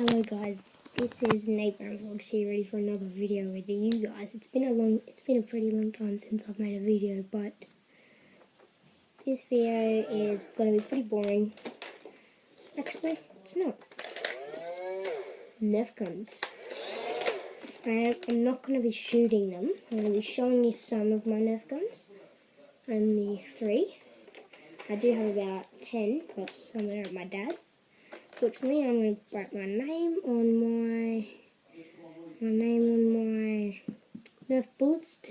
Hello guys, this is Nate Brown Vlogs here, ready for another video with you guys. It's been a pretty long time since I've made a video, but this video is going to be pretty boring. Actually, it's not. Nerf guns. I'm not going to be shooting them. I'm going to be showing you some of my Nerf guns. Only 3. I do have about 10, but some are at my dad's. Fortunately, I'm going to write my name on my Nerf bullets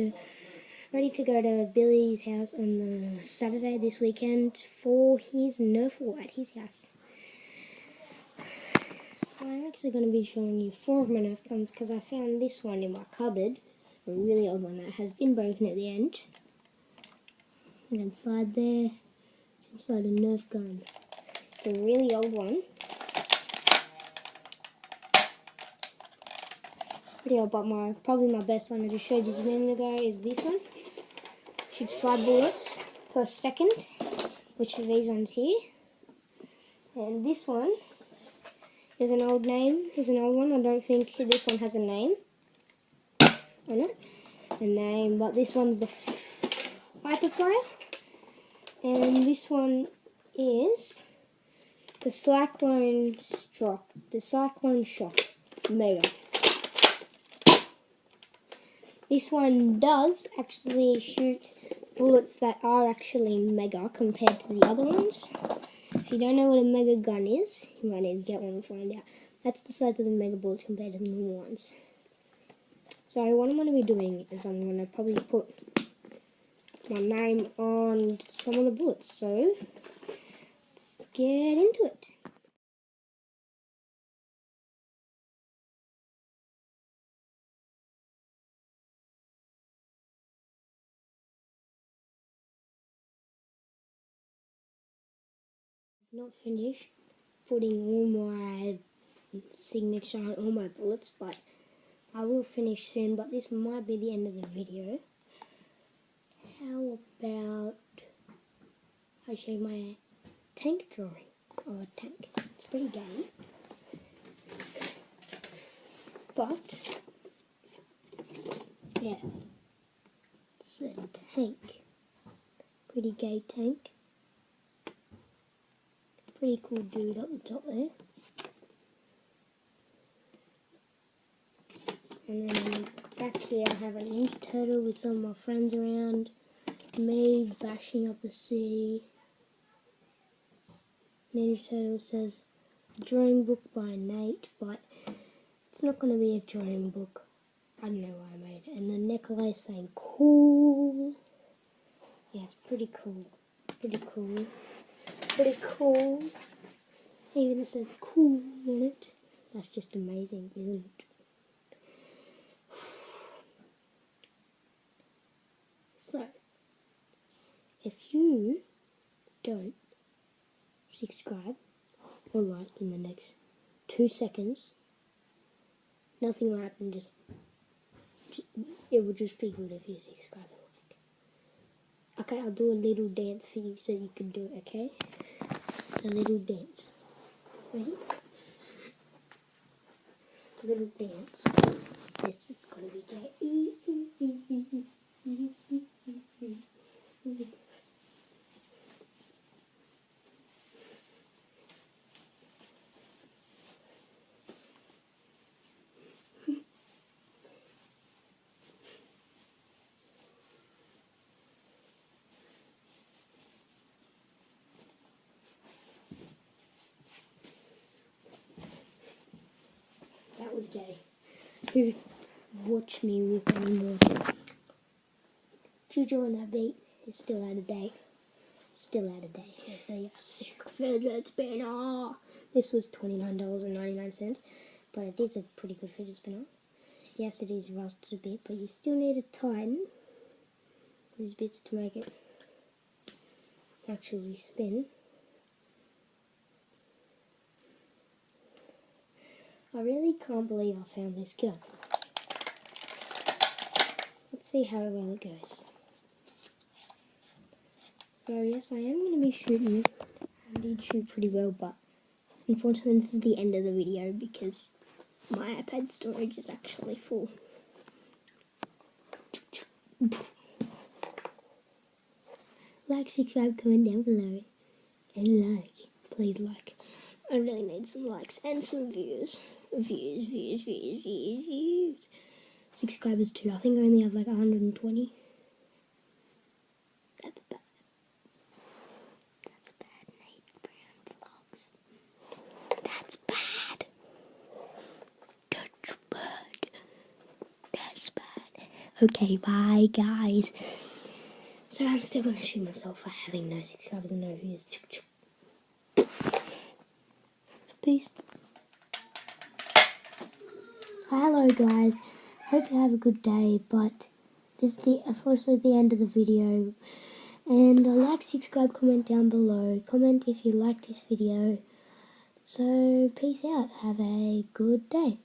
ready to go to Billy's house on the Saturday this weekend for his Nerf war at his house. So I'm actually going to be showing you 4 of my Nerf guns because I found this one in my cupboard, a really old one that has been broken at the end. And inside there, it's inside a Nerf gun. It's a really old one. Yeah, but probably my best one I just showed you a minute ago is this one. Shoots 5 bullets per second, which are these ones here. And this one is an old one. I don't think this one has a name on it. But this one's the fighter fire. And this one is the Cyclone Shock Mega. This one does actually shoot bullets that are actually mega compared to the other ones. If you don't know what a mega gun is, you might need to get one and find out. That's the size of the mega bullet compared to the normal ones. So what I'm going to be doing is I'm going to probably put my name on some of the bullets. So let's get into it. Not finished putting all my signature on all my bullets, but I will finish soon, but this might be the end of the video. How about I show my tank drawing of a tank? It's pretty gay, but yeah, it's a tank, pretty gay tank. Pretty cool dude up the top there. And then back here I have a Ninja Turtle with some of my friends around. Me bashing up the city. Ninja Turtle says drawing book by Nate, but it's not going to be a drawing book. I don't know why I made it. And the necklace saying cool. Yeah, it's pretty cool. Pretty cool. Pretty cool. Even it says cool on it. That's just amazing, isn't it? So, if you don't subscribe or like in the next 2 seconds, nothing will happen. It would just be good if you subscribe and like. Okay, I'll do a little dance for you so you can do it, okay? A little dance. Ready? A little dance. This is gonna be gay. That was gay. Who watch me with any more? Juju on that beat is still out of date. Still out of date. They say a sick fidget spinner. This was $29.99, but it is a pretty good fidget spinner. Yes, it is rusted a bit, but you still need to tighten these bits to make it actually spin. I really can't believe I found this gun. Let's see how well it goes. So yes, I am going to be shooting. I did shoot pretty well, but Unfortunately, this is the end of the video because my iPad storage is actually full. Like, subscribe, comment down below, and like. Please like. I really need some likes and some views. Views. Subscribers too. I think I only have like 120. That's bad. That's bad. Nate Brown vlogs. That's bad. That's bad. That's bad. Okay, bye guys. So I'm still gonna shoot myself for having no subscribers and no views. Peace. Hello guys. Hope you have a good day, but this is unfortunately the end of the video. And like, subscribe, comment down below. Comment if you liked this video. So peace out. Have a good day.